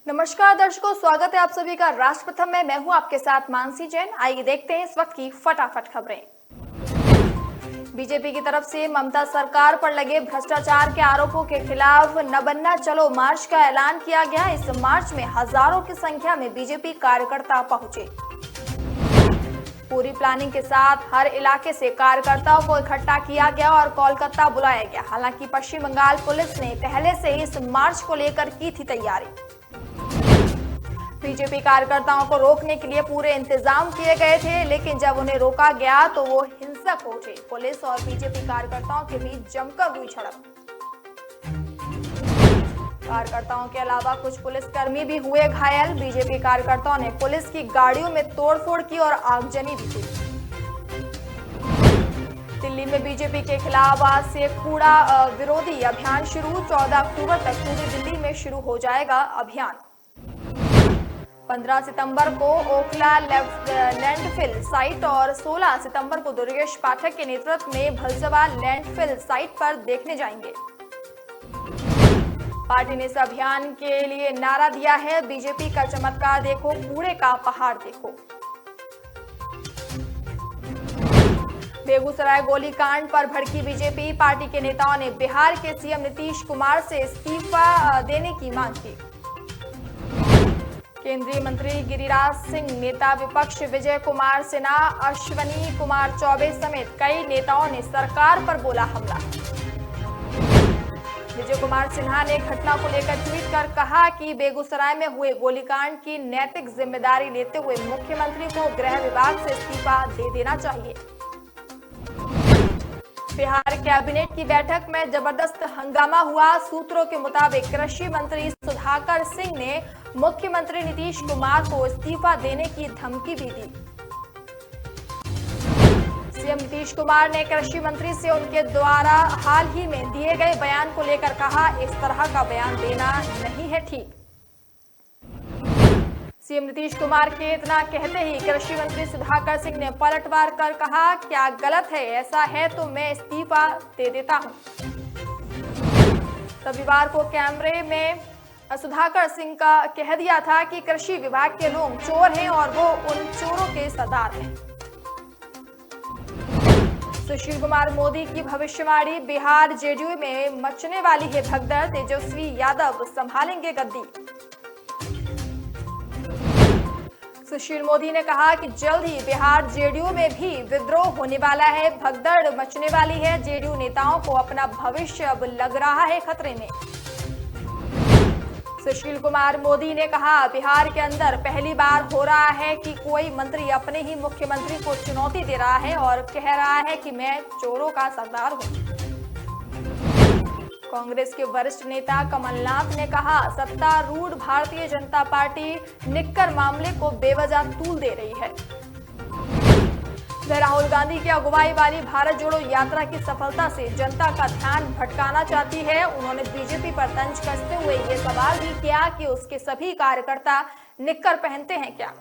नमस्कार दर्शकों, स्वागत है आप सभी का राष्ट्र प्रथम में। मैं हूं आपके साथ मानसी जैन। आइए देखते हैं इस वक्त की फटाफट खबरें। बीजेपी की तरफ से ममता सरकार पर लगे भ्रष्टाचार के आरोपों के खिलाफ न बनना चलो मार्च का ऐलान किया गया। इस मार्च में हजारों की संख्या में बीजेपी कार्यकर्ता पहुंचे। पूरी प्लानिंग के साथ हर इलाके से कार्यकर्ताओं को इकट्ठा किया गया और कोलकाता बुलाया गया। हालांकि पश्चिम बंगाल पुलिस ने पहले से ही इस मार्च को लेकर की थी तैयारी। बीजेपी कार्यकर्ताओं को रोकने के लिए पूरे इंतजाम किए गए थे, लेकिन जब उन्हें रोका गया तो वो हिंसक हो उठे। पुलिस और बीजेपी कार्यकर्ताओं के बीच जमकर हुई झड़प। कार्यकर्ताओं के अलावा कुछ पुलिसकर्मी भी हुए घायल। बीजेपी कार्यकर्ताओं ने पुलिस की गाड़ियों में तोड़फोड़ की और आगजनी भी की। दिल्ली में बीजेपी के खिलाफ आज से कूड़ा विरोधी अभियान शुरू। 14 अक्टूबर तक पूरी दिल्ली में शुरू हो जाएगा अभियान। 15 सितंबर को ओखला लैंडफिल साइट और 16 सितंबर को दुर्गेश पाठक के नेतृत्व में भलसवा लैंडफिल साइट पर देखने जाएंगे। पार्टी ने इस अभियान के लिए नारा दिया है, बीजेपी का चमत्कार देखो, कूड़े का पहाड़ देखो। बेगूसराय गोलीकांड पर भड़की बीजेपी। पार्टी के नेताओं ने बिहार के सीएम नीतीश कुमार से इस्तीफा देने की मांग की। केंद्रीय मंत्री गिरिराज सिंह, नेता विपक्ष विजय कुमार सिन्हा, अश्वनी कुमार चौबे समेत कई नेताओं ने सरकार पर बोला हमला। विजय कुमार सिन्हा ने घटना को लेकर ट्वीट कर कहा कि बेगूसराय में हुए गोलीकांड की नैतिक जिम्मेदारी लेते हुए मुख्यमंत्री को गृह विभाग से इस्तीफा दे देना चाहिए। बिहार कैबिनेट की बैठक में जबरदस्त हंगामा हुआ। सूत्रों के मुताबिक कृषि मंत्री सुधाकर सिंह ने मुख्यमंत्री नीतीश कुमार को इस्तीफा देने की धमकी भी दी। सीएम नीतीश कुमार ने कृषि मंत्री से उनके द्वारा हाल ही में दिए गए बयान को लेकर कहा, इस तरह का बयान देना नहीं है ठीक। सीएम नीतीश कुमार के इतना कहते ही कृषि मंत्री सुधाकर सिंह ने पलटवार कर कहा, क्या गलत है? ऐसा है तो मैं इस्तीफा दे देता हूं। रविवार को कैमरे में सुधाकर सिंह का कह दिया था कि कृषि विभाग के लोग चोर हैं और वो उन चोरों के सरदार हैं। सुशील कुमार मोदी की भविष्यवाणी, बिहार जेडीयू में मचने वाली है भगदड़, तेजस्वी यादव संभालेंगे गद्दी। सुशील मोदी ने कहा कि जल्द ही बिहार जेडीयू में भी विद्रोह होने वाला है, भगदड़ मचने वाली है। जेडीयू नेताओं को अपना भविष्य अब लग रहा है खतरे में। सुशील कुमार मोदी ने कहा, बिहार के अंदर पहली बार हो रहा है कि कोई मंत्री अपने ही मुख्यमंत्री को चुनौती दे रहा है और कह रहा है कि मैं चोरों का सरदार हूं। कांग्रेस के वरिष्ठ नेता कमलनाथ ने कहा, सत्तारूढ़ भारतीय जनता पार्टी निक्कर मामले को बेवजह तूल दे रही है। वह राहुल गांधी की अगुवाई वाली भारत जोड़ो यात्रा की सफलता से जनता का ध्यान भटकाना चाहती है। उन्होंने बीजेपी पर तंज कसते हुए ये सवाल भी किया कि उसके सभी कार्यकर्ता निक्कर पहनते हैं क्या।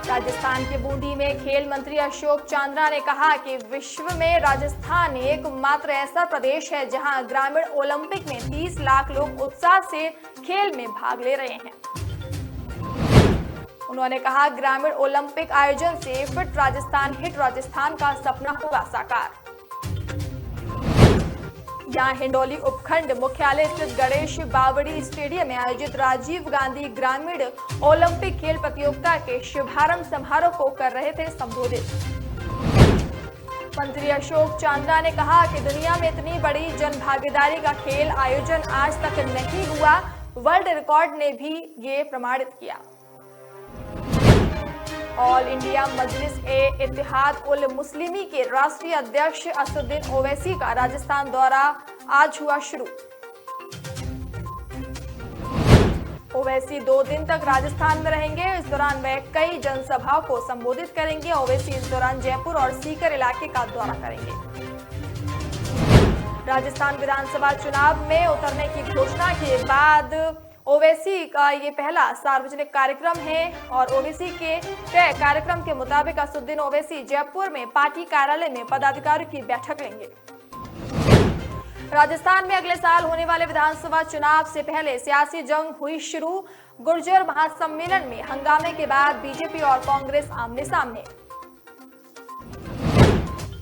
राजस्थान के बूंदी में खेल मंत्री अशोक चांद्रा ने कहा कि विश्व में राजस्थान एकमात्र ऐसा प्रदेश है जहां ग्रामीण ओलंपिक में 30 लाख लोग उत्साह से खेल में भाग ले रहे हैं। उन्होंने कहा, ग्रामीण ओलंपिक आयोजन से फिट राजस्थान, हिट राजस्थान का सपना होगा साकार। यहाँ हिंडोली उपखंड मुख्यालय स्थित गणेश बावड़ी स्टेडियम में आयोजित राजीव गांधी ग्रामीण ओलंपिक खेल प्रतियोगिता के शुभारंभ समारोह को कर रहे थे संबोधित। मंत्री अशोक चांद्रा ने कहा कि दुनिया में इतनी बड़ी जन भागीदारी का खेल आयोजन आज तक नहीं हुआ। वर्ल्ड रिकॉर्ड ने भी ये प्रमाणित किया। ऑल इंडिया मजलिस ए इत्तेहाद उल मुस्लिमी के राष्ट्रीय अध्यक्ष असदुद्दीन ओवैसी का राजस्थान दौरा आज हुआ शुरू। ओवैसी 2 दिन तक राजस्थान में रहेंगे। इस दौरान वह कई जनसभाओं को संबोधित करेंगे। ओवैसी इस दौरान जयपुर और सीकर इलाके का दौरा करेंगे। राजस्थान विधानसभा चुनाव में उतरने की घोषणा के बाद ओवैसी का ये पहला सार्वजनिक कार्यक्रम है और ओवैसी के तय कार्यक्रम के मुताबिक असदुद्दीन ओवैसी जयपुर में पार्टी कार्यालय में पदाधिकारियों की बैठक लेंगे। राजस्थान में अगले साल होने वाले विधानसभा चुनाव से पहले सियासी जंग हुई शुरू। गुर्जर महासम्मेलन में हंगामे के बाद बीजेपी और कांग्रेस आमने सामने।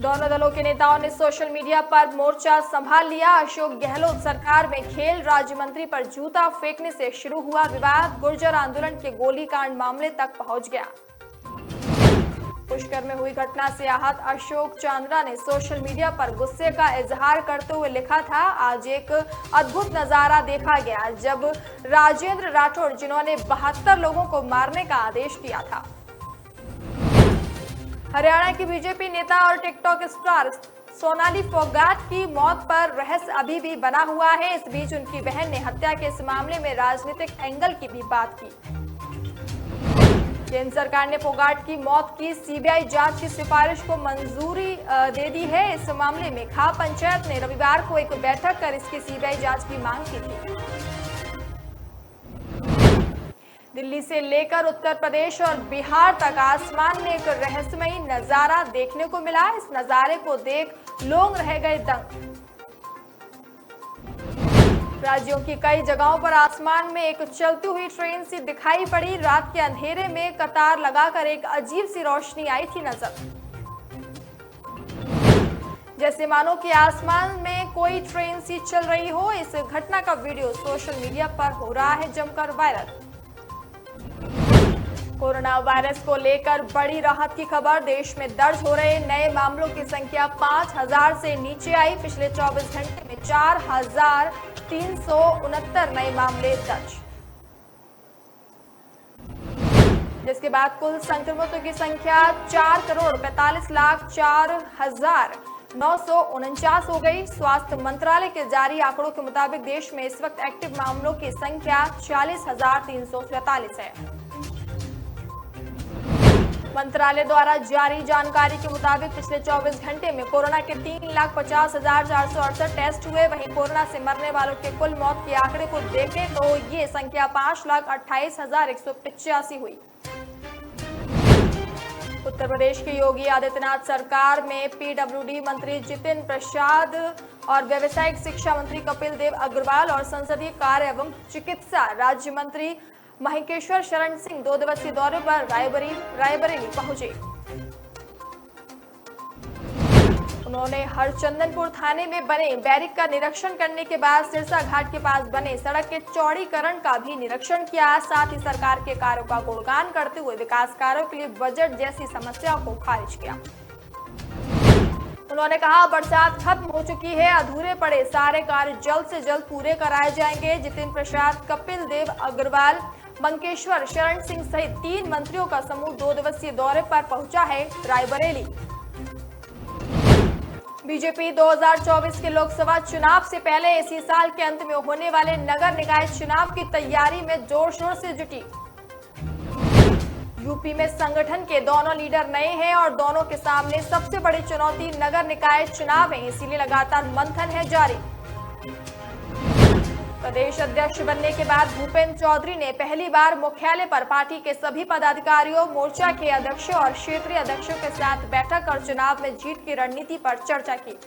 दोनों दलों के नेताओं ने सोशल मीडिया पर मोर्चा संभाल लिया। अशोक गहलोत सरकार में खेल, राज्य मंत्री पर जूता फेंकने से शुरू हुआ विवाद। गुर्जर आंदोलन के गोलीकांड मामले तक पहुंच गया। पुष्कर में हुई घटना से आहत अशोक चांद्रा ने सोशल मीडिया पर गुस्से का इजहार करते हुए लिखा था, आज एक अद्भुत नजारा देखा गया जब राजेंद्र राठौड़, जिन्होंने 72 लोगों को मारने का आदेश दिया था। हरियाणा की बीजेपी नेता और टिकटॉक स्टार सोनाली फोगाट की मौत पर रहस्य अभी भी बना हुआ है। इस बीच उनकी बहन ने हत्या के इस मामले में राजनीतिक एंगल की भी बात की। केंद्र सरकार ने फोगाट की मौत की सीबीआई जांच की सिफारिश को मंजूरी दे दी है। इस मामले में खाप पंचायत ने रविवार को एक बैठक कर इसकी सीबीआई जांच की मांग की थी। दिल्ली से लेकर उत्तर प्रदेश और बिहार तक आसमान में एक रहस्यमयी नजारा देखने को मिला। इस नजारे को देख लोग रह गए दंग। राज्यों की कई जगहों पर आसमान में एक चलती हुई ट्रेन सी दिखाई पड़ी। रात के अंधेरे में कतार लगाकर एक अजीब सी रोशनी आई थी नजर, जैसे मानो कि आसमान में कोई ट्रेन सी चल रही हो। इस घटना का वीडियो सोशल मीडिया पर हो रहा है जमकर वायरल। कोरोना वायरस को लेकर बड़ी राहत की खबर। देश में दर्ज हो रहे नए मामलों की संख्या 5000 से नीचे आई। पिछले 24 घंटे में 4369 नए मामले दर्ज, जिसके बाद कुल संक्रमितों की संख्या 4,45,04,949 हो गई। स्वास्थ्य मंत्रालय के जारी आंकड़ों के मुताबिक देश में इस वक्त एक्टिव मामलों की संख्या 40,347 है। मंत्रालय द्वारा जारी जानकारी के मुताबिक पिछले 24 घंटे में कोरोना के 3,50,468 टेस्ट हुए। वहीं कोरोना से मरने वालों के कुल मौत के आंकड़े को देखें तो ये संख्या 5,28,185 हुई। उत्तर प्रदेश की योगी आदित्यनाथ सरकार में पीडब्ल्यूडी मंत्री जितिन प्रसाद और व्यावसायिक शिक्षा मंत्री कपिल देव अग्रवाल और संसदीय कार्य एवं चिकित्सा राज्य मंत्री महेकेश्वर शरण सिंह 2 दिवसीय दौरे पर रायबरेली पहुंचे। उन्होंने हरचंदनपुर थाने में बने बैरिक का निरीक्षण करने के बाद सिरसा घाट के पास बने सड़क के चौड़ीकरण का भी निरीक्षण किया। साथ ही सरकार के कार्यों का गुणगान करते हुए विकास कार्यों के लिए बजट जैसी समस्याओं को खारिज किया। उन्होंने कहा, बरसात खत्म हो चुकी है, अधूरे पड़े सारे कार्य जल्द से जल्द पूरे कराए जाएंगे। जितिन प्रसाद, कपिल देव अग्रवाल, मंकेश्वर शरण सिंह सहित 3 मंत्रियों का समूह 2 दिवसीय दौरे पर पहुंचा है रायबरेली। बीजेपी 2024 के लोकसभा चुनाव से पहले इसी साल के अंत में होने वाले नगर निकाय चुनाव की तैयारी में जोर शोर से जुटी। यूपी में संगठन के दोनों लीडर नए हैं और दोनों के सामने सबसे बड़ी चुनौती नगर निकाय चुनाव है, इसीलिए लगातार मंथन है जारी। प्रदेश अध्यक्ष बनने के बाद भूपेंद्र चौधरी ने पहली बार मुख्यालय पर पार्टी के सभी पदाधिकारियों, मोर्चा के अध्यक्षों और क्षेत्रीय अध्यक्षों के साथ बैठक कर चुनाव में जीत की रणनीति पर चर्चा की।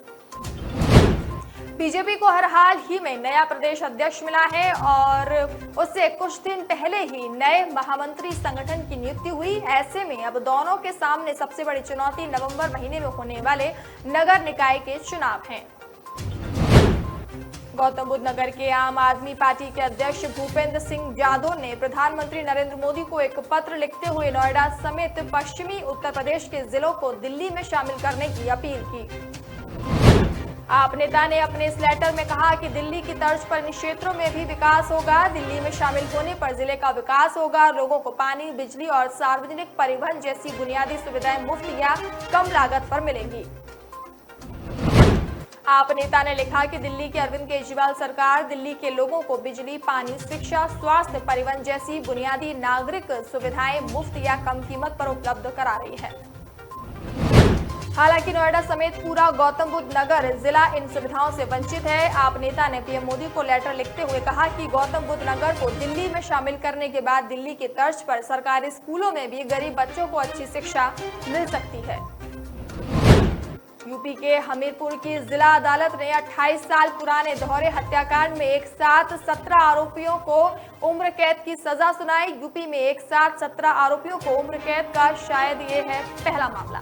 बीजेपी को हर हाल ही में नया प्रदेश अध्यक्ष मिला है और उससे कुछ दिन पहले ही नए महामंत्री संगठन की नियुक्ति हुई। ऐसे में अब दोनों के सामने सबसे बड़ी चुनौती नवंबर महीने में होने वाले नगर निकाय के चुनाव हैं। गौतम बुद्ध नगर के आम आदमी पार्टी के अध्यक्ष भूपेंद्र सिंह यादव ने प्रधानमंत्री नरेंद्र मोदी को एक पत्र लिखते हुए नोएडा समेत पश्चिमी उत्तर प्रदेश के जिलों को दिल्ली में शामिल करने की अपील की। आप नेता ने अपने इस लेटर में कहा कि दिल्ली की तर्ज पर इन क्षेत्रों में भी विकास होगा। दिल्ली में शामिल होने पर जिले का विकास होगा। लोगों को पानी, बिजली और सार्वजनिक परिवहन जैसी बुनियादी सुविधाएं मुफ्त या कम लागत पर मिलेंगी। आप नेता ने लिखा कि दिल्ली की अरविंद केजरीवाल सरकार दिल्ली के लोगों को बिजली, पानी, शिक्षा, स्वास्थ्य, परिवहन जैसी बुनियादी नागरिक सुविधाएं मुफ्त या कम कीमत पर उपलब्ध करा रही है। हालांकि नोएडा समेत पूरा गौतम बुद्ध नगर जिला इन सुविधाओं से वंचित है। आप नेता ने पीएम मोदी को लेटर लिखते हुए कहा कि गौतम बुद्ध नगर को दिल्ली में शामिल करने के बाद दिल्ली की तर्ज पर सरकारी स्कूलों में भी गरीब बच्चों को अच्छी शिक्षा मिल सकती है। यूपी के हमीरपुर की जिला अदालत ने 28 साल पुराने दोहरे हत्याकांड में एक साथ 17 आरोपियों को उम्र कैद की सजा सुनाई। यूपी में एक साथ 17 आरोपियों को उम्र कैद का शायद ये है पहला मामला।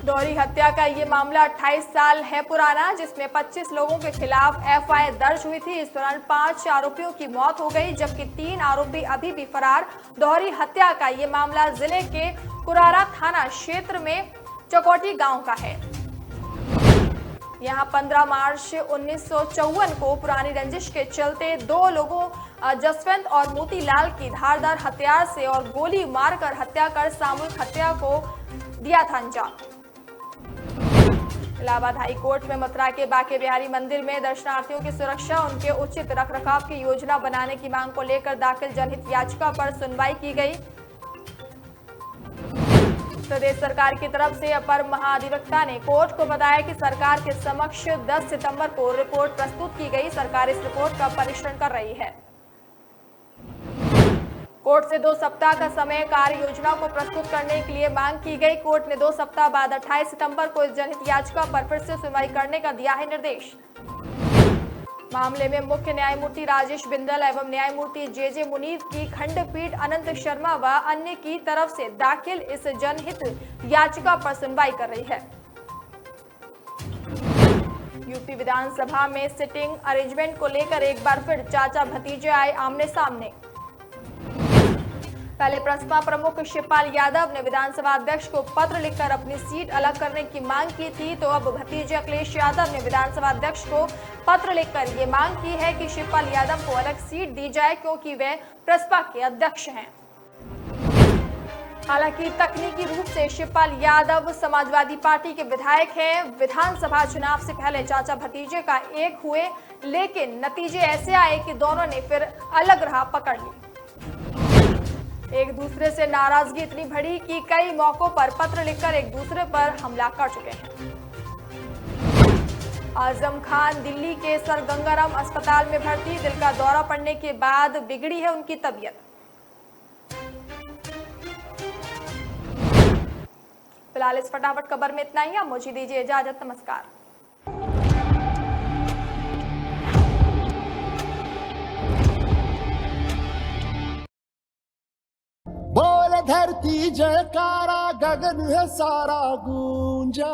दोहरी हत्या का ये मामला 28 साल है पुराना, जिसमें 25 लोगों के खिलाफ एफआईआर दर्ज हुई थी। इस दौरान 5 आरोपियों की मौत हो गई, जबकि 3 आरोपी अभी भी फरार। दोहरी हत्या का ये मामला जिले के कुरारा थाना क्षेत्र में चकोटी गांव का है। यहां 15 मार्च 1954 को पुरानी रंजिश के चलते 2 लोगों जसवंत और मोतीलाल की धारदार हथियार से और गोली मारकर हत्या कर सामूहिक हत्या को दिया था अंजाम। इलाहाबाद हाई कोर्ट में मथुरा के बांके बिहारी मंदिर में दर्शनार्थियों की सुरक्षा, उनके उचित रखरखाव की योजना बनाने की मांग को लेकर दाखिल जनहित याचिका पर सुनवाई की गई। प्रदेश सरकार की तरफ से अपर महाधिवक्ता ने कोर्ट को बताया कि सरकार के समक्ष 10 सितंबर को रिपोर्ट प्रस्तुत की गई। सरकार इस रिपोर्ट का परीक्षण कर रही है। कोर्ट से 2 सप्ताह का समय कार्य योजना को प्रस्तुत करने के लिए मांग की गई। कोर्ट ने 2 सप्ताह बाद 28 सितंबर को इस जनहित याचिका पर फिर से सुनवाई करने का दिया है निर्देश। मामले में मुख्य न्यायमूर्ति राजेश बिंदल एवं न्यायमूर्ति जेजे मुनीर की खंडपीठ अनंत शर्मा व अन्य की तरफ से दाखिल इस जनहित याचिका पर सुनवाई कर रही है। यूपी विधानसभा में सिटिंग अरेंजमेंट को लेकर एक बार फिर चाचा भतीजे आए आमने सामने। पहले प्रसपा प्रमुख शिवपाल यादव ने विधानसभा अध्यक्ष को पत्र लिखकर अपनी सीट अलग करने की मांग की थी, तो अब भतीजे अखिलेश यादव ने विधानसभा अध्यक्ष को पत्र लिखकर ये मांग की है कि शिवपाल यादव को अलग सीट दी जाए, क्योंकि वे प्रसपा के अध्यक्ष हैं। हालांकि तकनीकी रूप से शिवपाल यादव समाजवादी पार्टी के विधायक हैं। विधानसभा चुनाव से पहले चाचा भतीजे का एक हुए, लेकिन नतीजे ऐसे आए कि दोनों ने फिर अलग राह पकड़ ली। एक दूसरे से नाराजगी इतनी बढ़ी कि कई मौकों पर पत्र लिखकर एक दूसरे पर हमला कर चुके हैं। आजम खान दिल्ली के सर गंगाराम अस्पताल में भर्ती, दिल का दौरा पड़ने के बाद बिगड़ी है उनकी तबीयत। फिलहाल इस फटाफट खबर में इतना ही। आप मुझे दीजिए इजाजत। नमस्कार। बोल धरती जयकारा, गगन है सारा गूंजा।